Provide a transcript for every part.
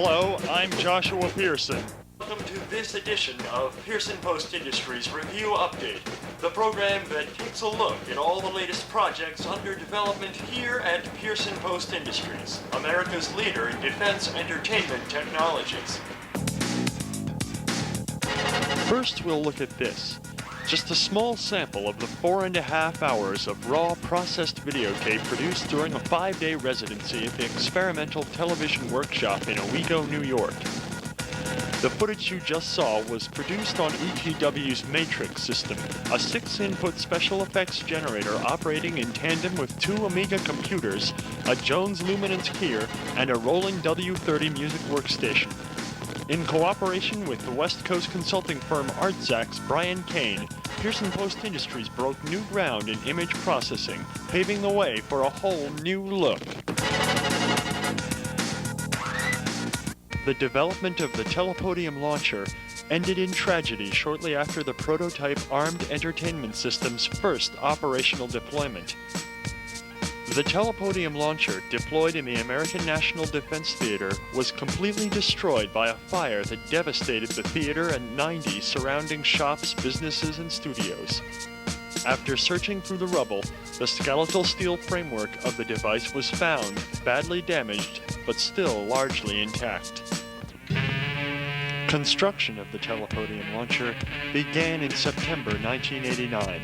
Hello, I'm Joshua Pearson. Welcome to this edition of Pearson Post Industries Review Update, the program that takes a look at all the latest projects under development here at Pearson Post Industries, America's leader in defense entertainment technologies. First, we'll look at this. Just a small sample of the 4.5 hours of raw processed videotape produced during a 5-day residency at the Experimental Television Workshop in Owego, New York. The footage you just saw was produced on ETW's Matrix system, a 6-input special effects generator operating in tandem with 2 Amiga computers, a Jones Luminance keyer, and a Roland W30 music workstation. In cooperation with the West Coast consulting firm Artzack's Brian Kane, Pearson Post Industries broke new ground in image processing, paving the way for a whole new look. The development of the Telepodium launcher ended in tragedy shortly after the prototype Armed Entertainment System's first operational deployment. The Telepodium launcher, deployed in the American National Defense Theater, was completely destroyed by a fire that devastated the theater and 90 surrounding shops, businesses, and studios. After searching through the rubble, the skeletal steel framework of the device was found, badly damaged, but still largely intact. Construction of the Telepodium launcher began in September 1989.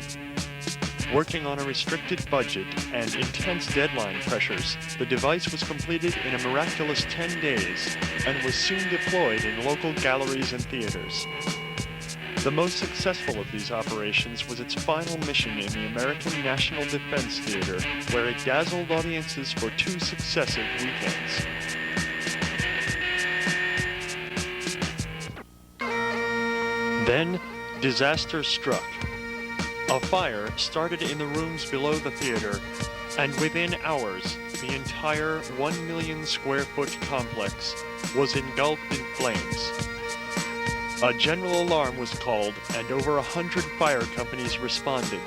Working on a restricted budget and intense deadline pressures, the device was completed in a miraculous 10 days and was soon deployed in local galleries and theaters. The most successful of these operations was its final mission in the American National Defense Theater, where it dazzled audiences for 2 successive weekends. Then, disaster struck. A fire started in the rooms below the theater, and within hours, the entire 1 million square foot complex was engulfed in flames. A general alarm was called, and over 100 fire companies responded.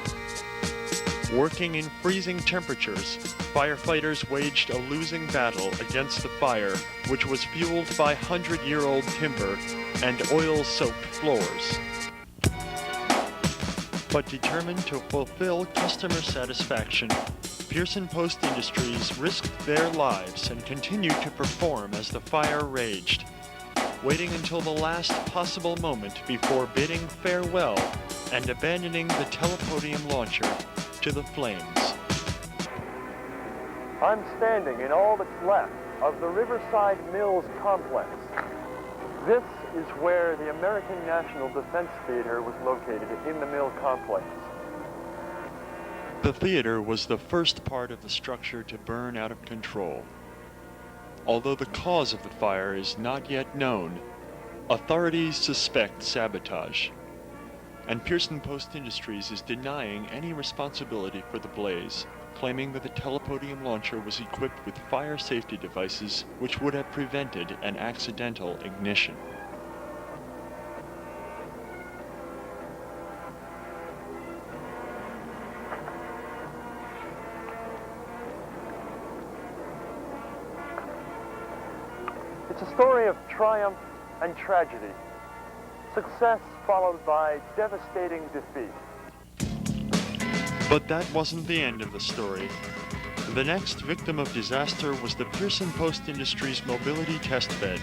Working in freezing temperatures, firefighters waged a losing battle against the fire, which was fueled by 100-year-old timber and oil-soaked floors. But determined to fulfill customer satisfaction, Pearson Post Industries risked their lives and continued to perform as the fire raged, waiting until the last possible moment before bidding farewell and abandoning the Telepodium launcher to the flames. I'm standing in all that's left of the Riverside Mills complex. This is where the American National Defense Theater was located, in the mill complex. The theater was the first part of the structure to burn out of control. Although the cause of the fire is not yet known, authorities suspect sabotage, and Pearson Post Industries is denying any responsibility for the blaze, claiming that the Telepodium launcher was equipped with fire safety devices which would have prevented an accidental ignition. It's a story of triumph and tragedy, success followed by devastating defeat. But that wasn't the end of the story. The next victim of disaster was the Pearson Post Industries mobility test bed.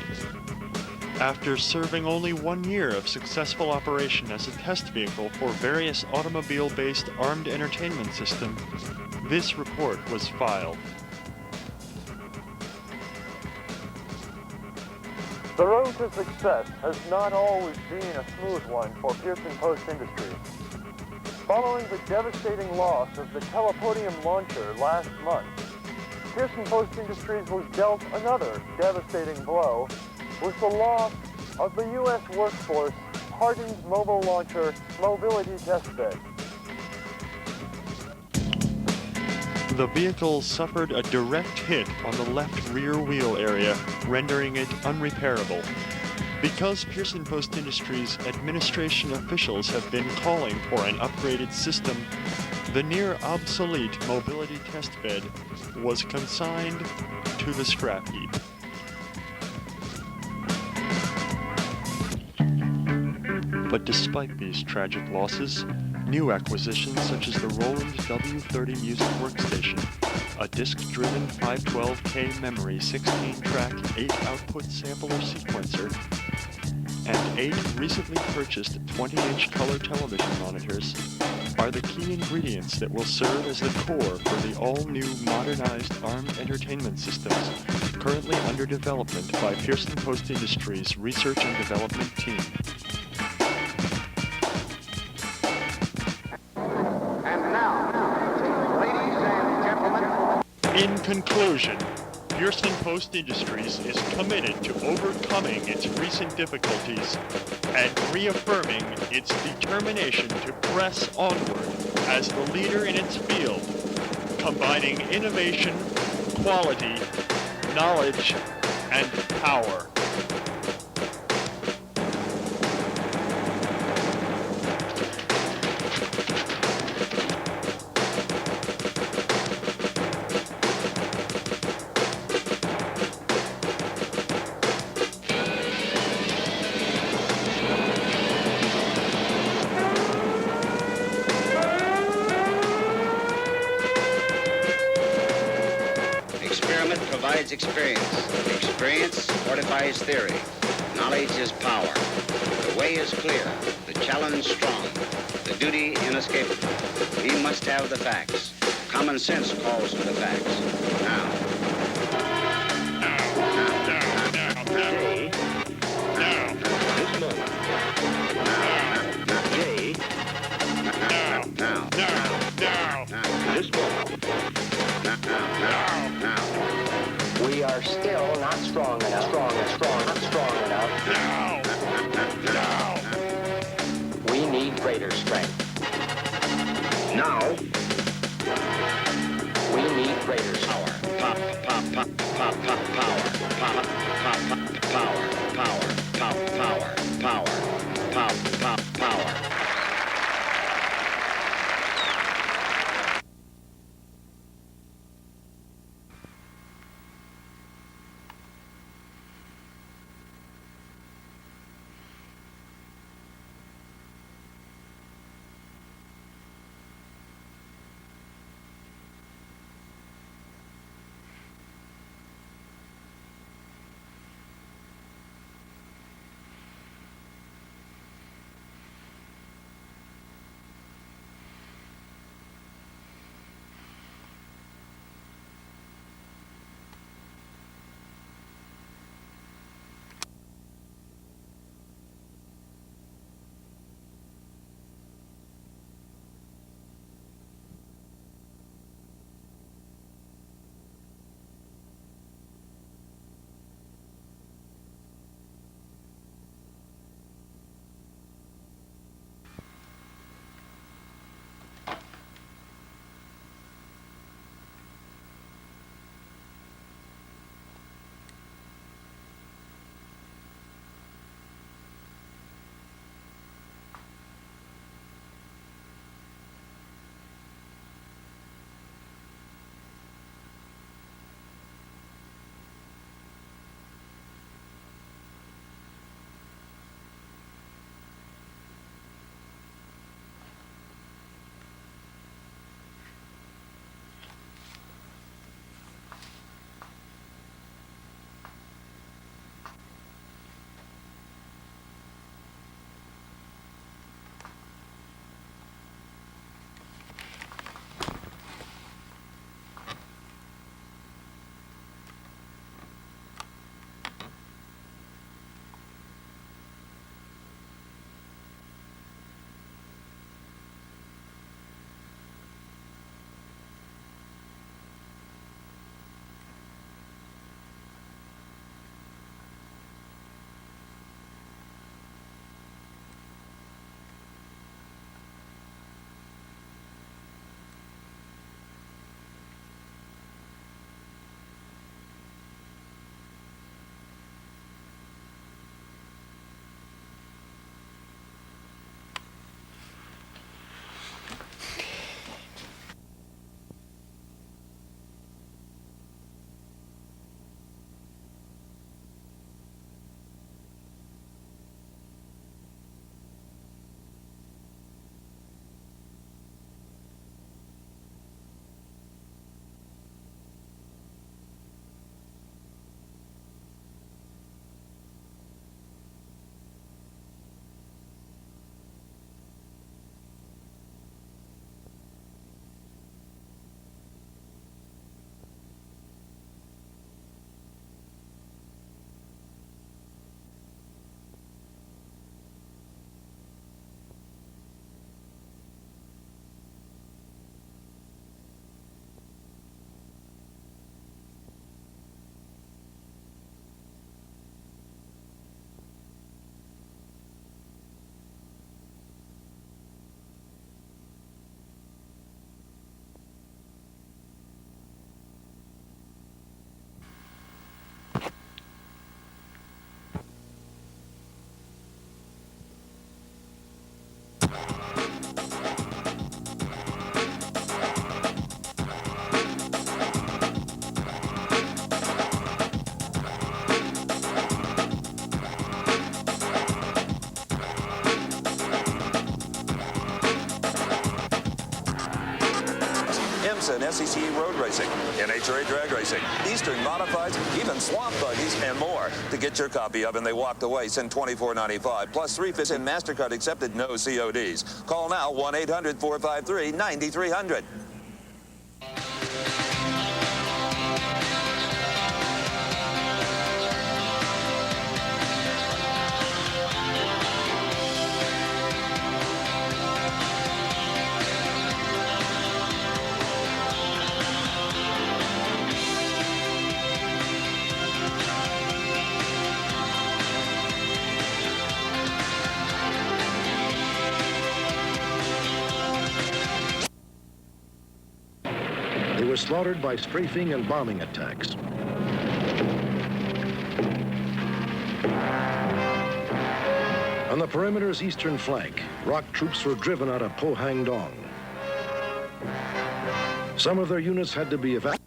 After serving only 1 year of successful operation as a test vehicle for various automobile-based armed entertainment systems, this report was filed. The road to success has not always been a smooth one for Pearson Post Industries. Following the devastating loss of the Telepodium launcher last month, Pearson Post Industries was dealt another devastating blow with the loss of the U.S. workforce hardened mobile launcher mobility test bed. The vehicle suffered a direct hit on the left rear wheel area, rendering it unrepairable. Because Pearson Post Industries administration officials have been calling for an upgraded system, the near-obsolete mobility test bed was consigned to the scrap heap. But despite these tragic losses, new acquisitions such as the Roland W30 music workstation, a disc-driven 512K memory 16-track 8-output sampler sequencer, and 8 recently purchased 20-inch color television monitors are the key ingredients that will serve as the core for the all-new modernized ARMed entertainment systems currently under development by Pearson Post Industries' research and development team. And now, ladies and gentlemen. In conclusion, Pearson Post Industries is committed to overcoming its recent difficulties and reaffirming its determination to press onward as the leader in its field, combining innovation, quality, knowledge, and power. Experiment provides experience. Experience fortifies theory. Knowledge is power. The way is clear. The challenge strong. The duty inescapable. We must have the facts. Common sense calls for the facts. Now. We are still not strong enough. Not strong enough. We need greater strength. Now. We need greater power. Power. and SEC road racing, NHRA drag racing, Eastern modifieds, even swamp buggies, and more. To get your copy of And They Walked Away, send $24.95 plus $3.50 and MasterCard accepted, no CODs. Call now 1-800-453-9300. They were slaughtered by strafing and bombing attacks. On the perimeter's eastern flank, ROC troops were driven out of Po Hang Dong. Some of their units had to be evacuated.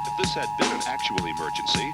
If this had been an actual emergency,